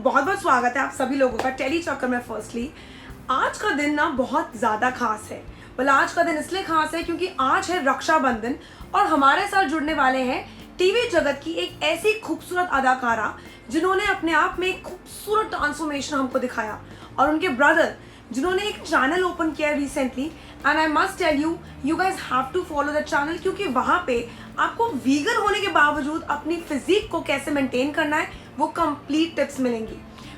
बहुत बहुत स्वागत है आप सभी लोगों का टेली चक्कर में। फर्स्टली आज का दिन ना बहुत ज़्यादा खास है। आज का दिन इसलिए खास है क्योंकि आज है रक्षाबंधन और हमारे साथ जुड़ने वाले हैं टीवी जगत की एक ऐसी खूबसूरत अदाकारा जिन्होंने अपने आप में एक खूबसूरत ट्रांसफॉर्मेशन हमको दिखाया, और उनके ब्रदर जिन्होंने एक चैनल ओपन किया recently. And I must tell you, you guys have to follow the channel, क्योंकि वहाँ पे आपको वीगन होने के बावजूद अपनी फिजिक को कैसे मेंटेन करना है वो कंप्लीट टिप्स मिलेंगी।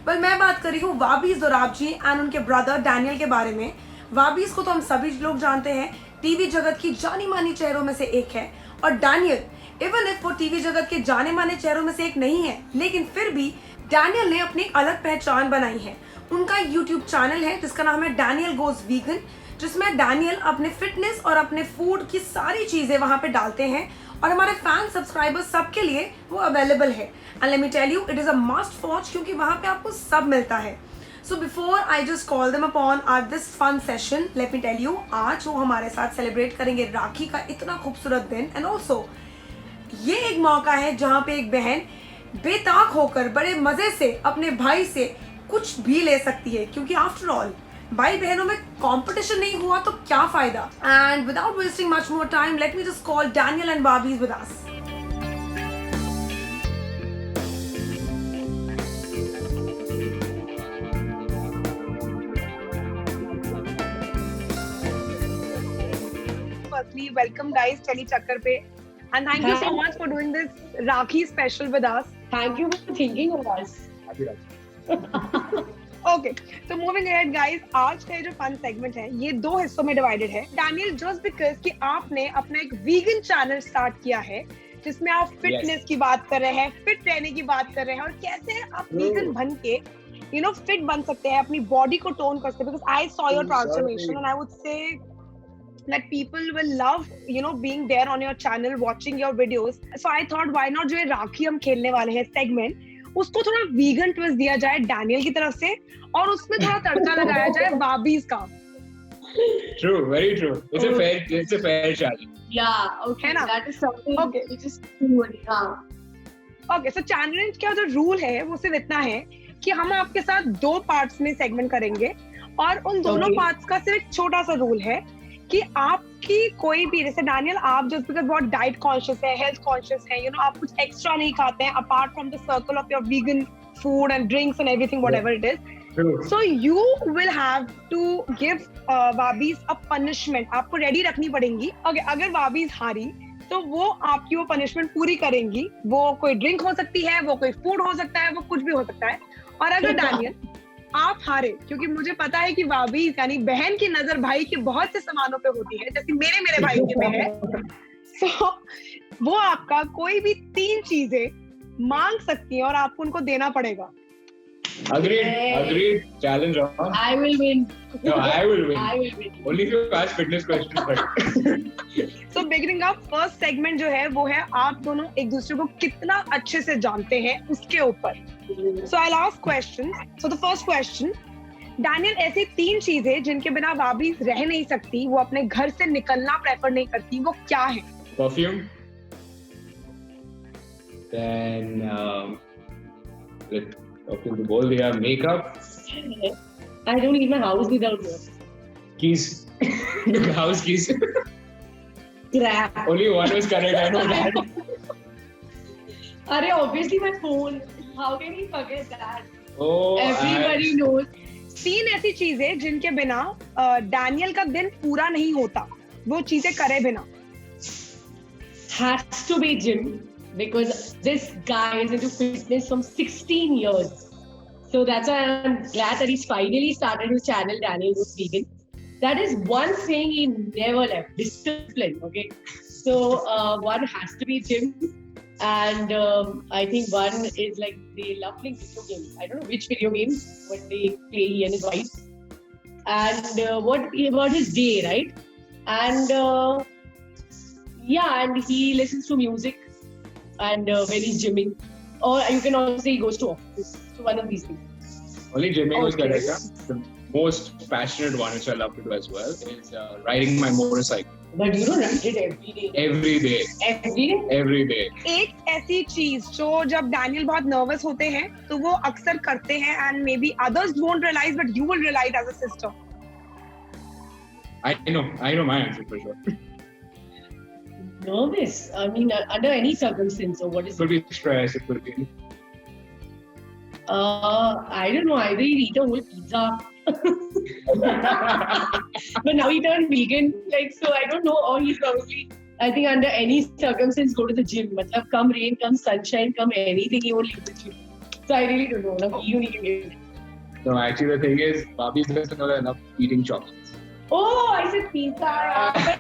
मैं बात कर रही हूँ वाबीज दोराब जी एंड उनके ब्रदर डैनियल के बारे में। वाबीज को तो हम सभी लोग जानते हैं, टीवी जगत की जानी मानी चेहरों में से एक है, और डैनियल इवन इफ वो टीवी जगत के जाने माने चेहरों में से एक नहीं है, लेकिन फिर भी डैनियल ने अपनी अलग पहचान बनाई है। उनका यूट्यूब चैनल है जिसका नाम है डैनियल गोज वीगन, जिसमें डैनियल अपने फिटनेस और अपने फूड की सारी चीज़ें वहाँ पे डालते हैं, और हमारे फैन सब्सक्राइबर्स सबके लिए वो अवेलेबल है। And let me tell you, it is a must watch क्योंकि वहाँ पे आपको सब मिलता है। So before I just call them upon are this fun session, let me tell you, आज वो हमारे साथ सेलिब्रेट करेंगे राखी का इतना खूबसूरत दिन। एंड ऑल्सो ये एक मौका है जहाँ पे एक बहन बेताक होकर बड़े मज़े से अपने भाई से कुछ भी ले सकती है, क्योंकि आफ्टर ऑल भाई बहनों में कंपटीशन नहीं हुआ तो क्या फायदा। And without wasting much more time, let me just call Daniel and बाबीज with us. Firstly, welcome guys Teli Chakkar pe, and thank you so much for doing this Rakhi special with us. Thank you for thinking of us. Okay, so moving ahead guys, आज का जो fun segment है ये दो हिस्सों में divided है। Daniel, just because कि आपने अपना एक वीगन चैनल स्टार्ट किया है जिसमें आप फिटनेस की बात कर रहे हैं, फिट रहने की बात कर रहे हैं, और कैसे आप वीगन बन के फिट बन सकते हैं, अपनी बॉडी को टोन कर सकते हैं। Because I saw your transformation and I would say that people will love being there on your channel, watching your videos. So I thought why not जो ये राखी हम खेलने वाले हैं सेगमेंट, उसको थोड़ा वीगन ट्विस्ट दिया जाए डैनियल की तरफ से, और उसमें थोड़ा तड़का लगाया जाए बाबीज का। True, very true. It's a fair challenge. Yeah, okay. है ना? That is something Okay. which is cool. Okay, so challenge का जो रूल है वो सिर्फ इतना है कि हम आपके साथ दो पार्ट्स में सेगमेंट करेंगे, और उन दोनों पार्ट्स का सिर्फ एक छोटा सा रूल है कि आपकी कोई भी, जैसे डैनियल आप जस्ट बिकॉज बहुत डाइट कॉन्शियस है, हेल्थ कॉन्शियस है, आप कुछ एक्स्ट्रा नहीं खाते हैं apart from the circle of your vegan food and drinks and everything whatever it is. So you will have to give वाबीज अ पनिशमेंट, आपको रेडी रखनी पड़ेगी। अगर वाबीज हारी तो वो आपकी वो पनिशमेंट पूरी करेंगी। वो कोई ड्रिंक हो सकती है, वो कोई फूड हो सकता है, वो कुछ भी हो सकता है। और अगर डैनियल आप हारे, क्योंकि मुझे पता है कि वाबीज यानी बहन की नजर भाई के बहुत से सामानों पे होती है, जैसे मेरे भाई के में है, तो वो आपका कोई भी 3 चीजें मांग सकती है और आपको उनको देना पड़ेगा। Agreed. Challenge on. I will win. No, I will win. I will win. Only if you ask fitness questions first. So beginning up, first segment जो है वो है आप दोनों एक दूसरे को कितना अच्छे से जानते हैं उसके ऊपर। So I'll ask questions. So the first question, Daniel, ऐसी 3 चीजें जिनके बिना वाबी रह नहीं सकती, वो अपने घर से निकलना प्रेफर नहीं करती, वो क्या है? Perfume. Then perfume to बोल दिया, makeup. I don't leave my house without it. Keys. House keys. Crap. Only one was correct. I know that. Arey, obviously my phone. How can you forget that? Oh, Everybody knows. 3 ऐसी चीजें जिनके बिना Daniel का दिन पूरा नहीं होता, वो चीजें करे बिना। Has to be gym, because this guy is into fitness from 16 years. So that's why I'm glad that he's finally started his channel, Daniel Goes Vegan. That is one thing he never left, discipline, okay? So one has to be gym, and I think one is like they love playing video games. I don't know which video games, but they play, he and his wife. And what about his day, right? And yeah, and he listens to music, and when he's gymming, or you can also say he goes to office. So one of these things. Only gymming was Okay. correct. Huh? most passionate one, which I love to do as well, is riding my motorcycle But you don't write it every day. every day. Every day? Every day. एक ऐसी चीज जो जब Daniel बहुत nervous होते हैं तो वो अक्सर करते हैं and maybe others won't realise but you will realise as a sister. I know my answer for sure. Nervous? I mean, under any circumstance, or what is It could be stress, it could be. I don't know. Either you eat a whole pizza. But now he turned vegan, like, so I don't know. Or he probably, I think, under any circumstance, go to the gym. Matlab, come rain, come sunshine, come anything, he won't leave the gym. So I really don't know. Like, you need it. No, actually, the thing is, Bobby doesn't know enough eating chocolates. Oh, I said pizza.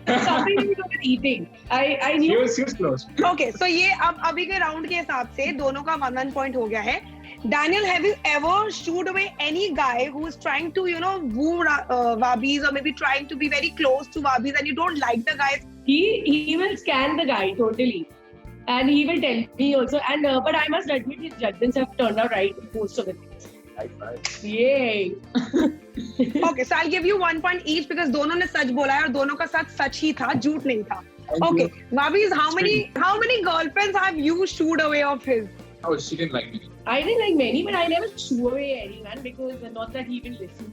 But something to do with eating. I knew. She was close. Okay so ये अब अभी के round के हिसाब से दोनों का 1 point हो गया है. Daniel, have you ever shooed away any guy who is trying to, you know, woo Wabis or maybe trying to be very close to Wabis and you don't like the guy? He will scan the guy totally, and he will tell me also. And but I must admit his judgments have turned out right most of the things. Yay! Okay, so I'll give you 1 point each because दोनों ने सच बोला है और दोनों का सच सच ही था, झूठ नहीं था. Okay, Wabis, how many girlfriends have you shooed away of his? Oh, she didn't like me. I didn't like many, but I never shoo away anyone because not that he will listen.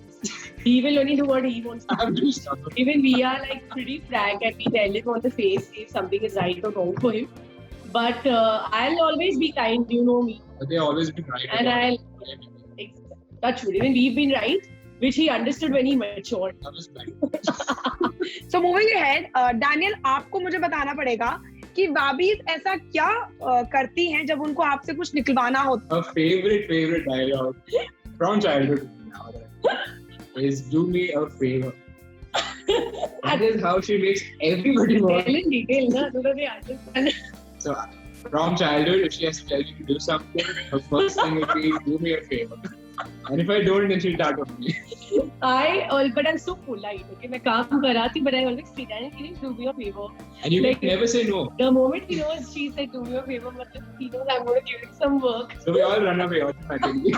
He will only do what he wants to I'm do. doing stuff. Even we are like pretty frank and we tell him on the face if something is right or wrong for him. But I'll always be kind, you know me. But they always been right. And about I'll it. touch wood. Even we've been right, which he understood when he matured. I was like, So moving ahead, Daniel, आपको मुझे बताना पड़ेगा कि वाबीज ऐसा क्या करती हैं जब उनको आपसे कुछ निकलवाना होता her favorite dialogue from childhood now is do me a favor. That is how she makes everybody Tell want. in detail, na? So that they understand. So from childhood, if she has to tell you to do something, her first thing will be do me a favor. And if I don't, then she'll start on me. But I'm so polite. Okay, मैं काम कराती, but I always say that can you do me a favor? And you Like- can never say no. The moment he knows she said do me a favor, मतलब he knows I'm going to give him some work. So we all run away automatically.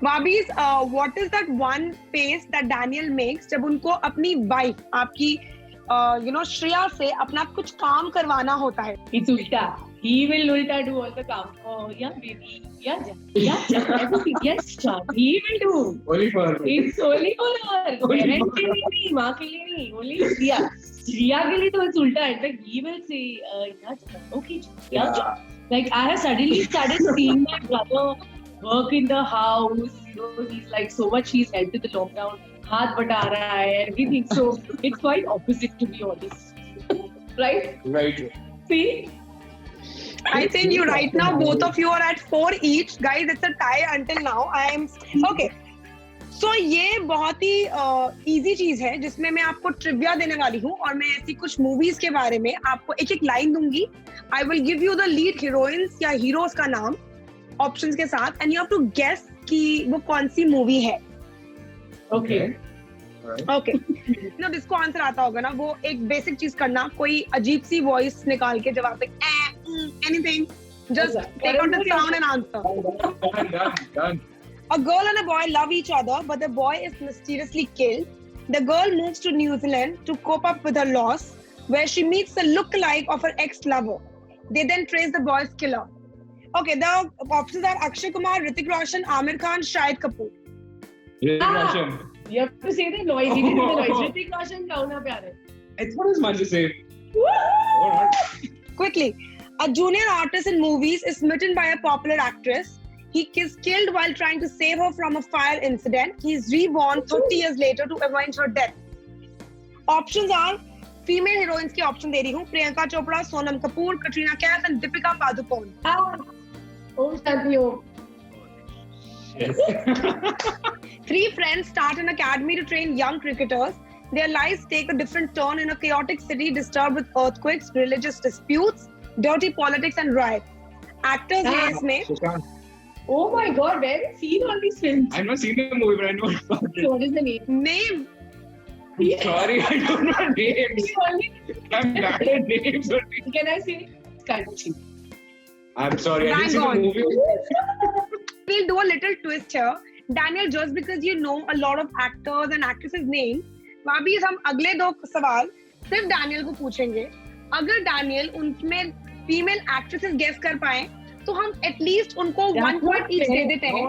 वाबीज, what is that one face that Daniel makes जब उनको अपनी wife, आपकी श्रेया से अपना कुछ काम करवाना होता है? It's ulta. He will ulta do all the काम. Oh yeah, baby. Yeah, everything. Yes, John. He will do. Only for her. It's only for her. Only Parents for के लिए नहीं, माँ के लिए नहीं. Only Shriya. Shriya के लिए तो it's ulta. In fact, he will say, yeah, John. Okay, John. Yeah, John. Like I have suddenly started seeing my brother work in the house. You know, he's like so much. He's helped in the lockdown. हाथ बटा रहा है, everything. So it's quite opposite to be honest. Right? Very true. See? I think you right now both of you are at 4 each. Guys, it's a tie until now. I am okay. So ये बहुत ही easy चीज है जिसमें मैं आपको trivia देने वाली हूँ और मैं ऐसी कुछ मूवीज के बारे में आपको एक एक लाइन दूंगी. I will give you the lead heroines या heroes का नाम options के साथ and you have to guess कि वो कौन सी मूवी है. Okay. Alright. ओके नो जिसको आंसर आता होगा ना वो एक बेसिक चीज करना, कोई अजीब सी वॉइस निकाल के जवाब पे anything, just take out the sound and answer. Done. A girl and a boy love each other, but the boy is mysteriously killed. The girl moves to New Zealand to cope up with her loss, where she meets the look-alike of her ex-lover. They then trace the boy's killer. Okay, the options are Akshay Kumar, Hrithik Roshan, Amir Khan, Shahid Kapoor. Hrithik Roshan. You have to say the noise. He didn't do the noise. Hrithik Roshan गाना प्यार है. It's not as much to say. Woo! Oh, not. Quickly, a junior artist in movies is smitten by a popular actress. He is killed while trying to save her from a fire incident. He is reborn 30 years later to avenge her death. Options are female heroines की option दे रही हूँ. Priyanka Chopra, Sonam Kapoor, Katrina Kaif and Deepika Padukone. Om Shanti Om. Three friends start an academy to train young cricketers. Their lives take a different turn in a chaotic city disturbed with earthquakes, religious disputes, dirty politics and riots. Actors हैं इसमें. Sushant. Oh my God, where have you seen all these films? I've not seen the movie, but I know about it. So what is the name? Name. Sorry, I don't know names. I'm bad at names. Can I say Sky Machine? I'm sorry, I didn't see Bang the movie. We'll do a little twist here. Daniel, just because you know a lot of actors and actresses name, भाभी हम अगले 2 सवाल सिर्फ Daniel को पूछेंगे. अगर Daniel उनमें female actresses guess कर पाए तो हम एटलीस्ट उनको 1 point each दे देते हैं.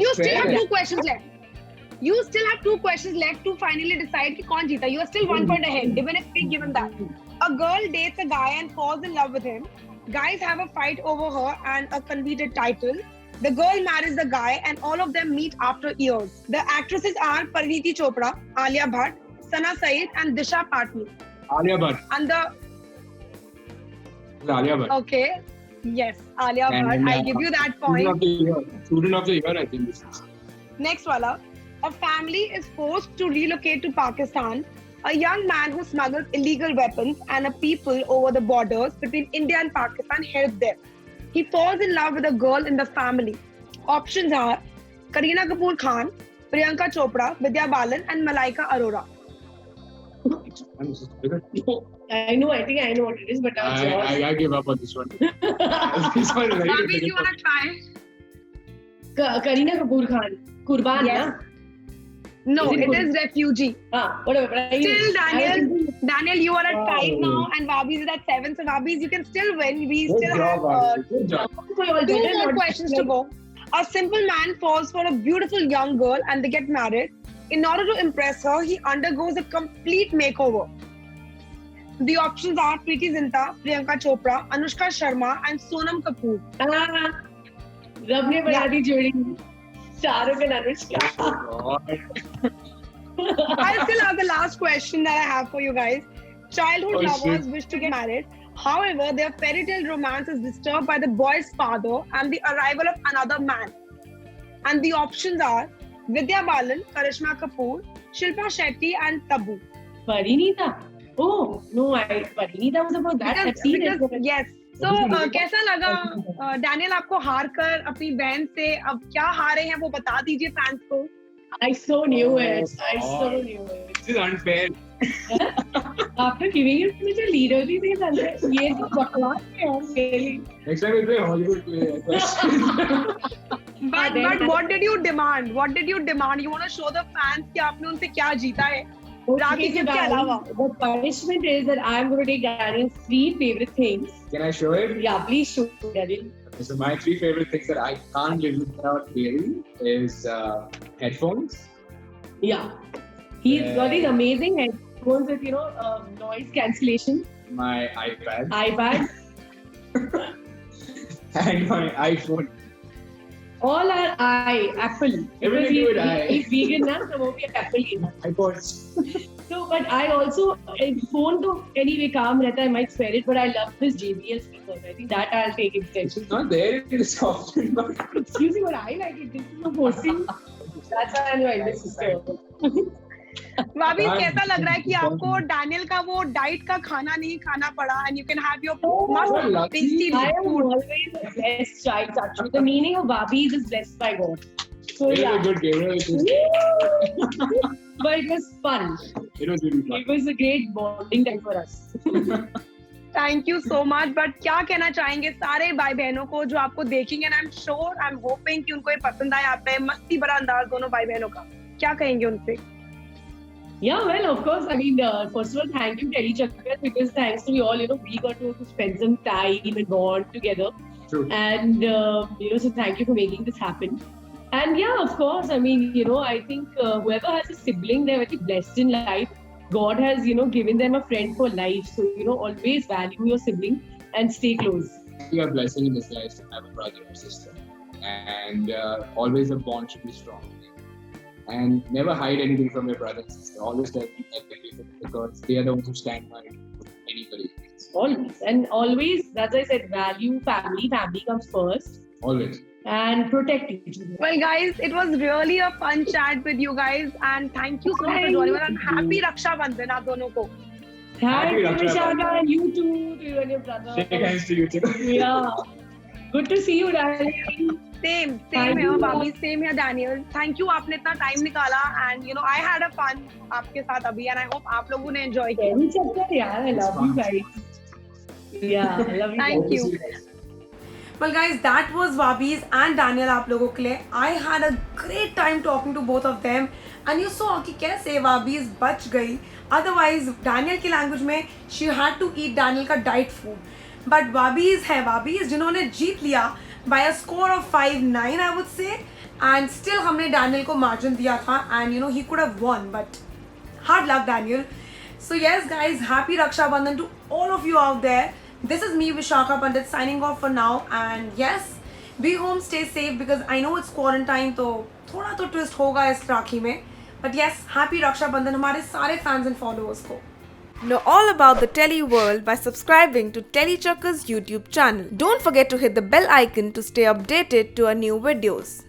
You still have 2 questions left. You still have 2 questions left to finally decide कि कौन जीता. You are still 1 point ahead, even if we given that. A girl dates a guy and falls in love with him. Guys have a fight over her and a coveted title. The girl marries the guy and all of them meet after years. The actresses are Parineeti Chopra, Alia Bhatt, Sana Saeed and Disha Patni. Alia Bhatt. And the... Alia Bhatt. Okay. Yes, Alia Bhatt. I give you that point. Student of the year, I think this is. Next wala. A family is forced to relocate to Pakistan. A young man who smuggles illegal weapons and a people over the borders between India and Pakistan help them. He falls in love with a girl in the family. Options are Kareena Kapoor Khan, Priyanka Chopra, Vidya Balan and Malaika Arora. I know, I think I know what it is, but I give up on this one. This one is very Bhabhi, you difficult. want to try? Kareena Kapoor Khan, Kurban, Yes. na? No, Is it it good? is Refugee. Whatever. But Still, Daniel, you are at 5 now, and Bhabhi's is at 7. So, Bhabhi's, you can still win. We Good still job, have Bhabhi. Good job. 2 more questions to go. A simple man falls for a beautiful young girl and they get married. In order to impress her, he undergoes a complete makeover. The options are Preeti Zinta, Priyanka Chopra, Anushka Sharma and Sonam Kapoor. रब ने बना दी जोड़ी Shahrukh and Anushka. I still have the last question that I have for you guys. Childhood Oh, lovers shit. wish to get married. However, their fairy tale romance is disturbed by the boy's father and the arrival of another man. And the options are Vidya Balan, Karishma Kapoor, Shilpa Shetty and Tabu. Parineeta. Oh no, Parineeta was about that. I've seen it. Yes. So, कैसा लगा Daniel आपको हार कर अपनी बहन से अब क्या हारे हैं वो बता दीजिए फैंस को. I so knew it. Oh, I so God. knew it. This is unfair. After giving it मुझे लीडर भी नहीं समझे. ये तो बकवास है really. Next time we play Hollywood play. But what did you demand? What did you demand? You want to show the fans कि आपने उनसे क्या जीता है? राखी Okay, so गिफ्ट के अलावा. the punishment is that I am going to take Daniel's 3 favorite things. Can I show it? Yeah, please show Daniel. So my 3 favorite things that I can't live without really is headphones. Yeah. He's got these amazing headphones with, noise cancellation. My iPad iPad. and my iPhone. All are Apple. Everything Because with I. he's vegan now, so वो भी Apple ही है. iPods. So, but I also, phone तो anyway काम रहता है, I might spare it, but I love this JBL speakers. I think that I'll take extension. It's not there in the software. But Excuse me, but I like it. This is the forcing. That's why I'm your eldest sister. भाभी कैसा लग रहा है कि आपको Daniel का वो diet का खाना नहीं खाना पड़ा and you can have your must lucky. tasty I am food. always a blessed child, actually. The meaning of Barbies is blessed by God. So, it was yeah. a good game. But it was fun. It was really fun. It was a great bonding time for us. Thank you so much. But क्या कहना चाहेंगे सारे भाई बहनों को जो आपको देखेंगे and I'm sure, I'm hoping कि उनको ये पसंद आए आप में मस्ती भरा अंदाज दोनों भाई बहनों का. क्या कहेंगे उनसे? Yeah, well, of course. I mean, first of all, thank you, Telly Chakra, because thanks to you all, we got to spend some time and bond together. True. And, so thank you for making this happen. And yeah, of course, I mean, I think whoever has a sibling, they're very blessed in life. God has, given them a friend for life. So, always value your sibling and stay close. We are blessing in this life to have a brother or sister. And always a bond should be strong. And never hide anything from your brother and sister. Always tell them everything because they are the ones who stand by anybody. Always. And always, as I said, value family. Family comes first. Always. And protect each other. Well, guys, it was really a fun chat with you guys, and thank you so much for joining us. And happy Raksha Bandhan आप दोनों को. Thank you, Raksha Vishaka, and you too, to you and your brother. Shake hands to you too. Yeah. Good to see you, darling. Same Thank here, you. Bhabhi. Same here, Daniel. Thank you, आपने इतना time निकाला, and I had a fun आपके साथ अभी, and I hope आप लोगों ने enjoy किया. Telly Chakra, yeah, I love you guys. Yeah, I love you. Thank guys. you. Well guys, that was Wabiz and Daniel आप लोगों के लिए. I had a great time talking to both of them and you saw कि कैसे Wabiz बच गई. Otherwise Daniel की language में she had to eat Daniel का diet food. But Wabiz है Wabiz जिन्होंने जीत लिया by a score of 5-9 I would say. And still हमने Daniel को margin दिया था and you know he could have won but hard luck Daniel. So yes guys, happy Raksha Bandhan to all of you out there. This is me Vishakha Pandit signing off for now and yes, be home, stay safe because I know it's quarantine तो थोड़ा तो twist होगा इस राखी में. But yes, happy Raksha Bandhan हमारे सारे fans and followers को. Know all about the Telly world by subscribing to Telly Chakka's YouTube channel. Don't forget to hit the bell icon to stay updated to our new videos.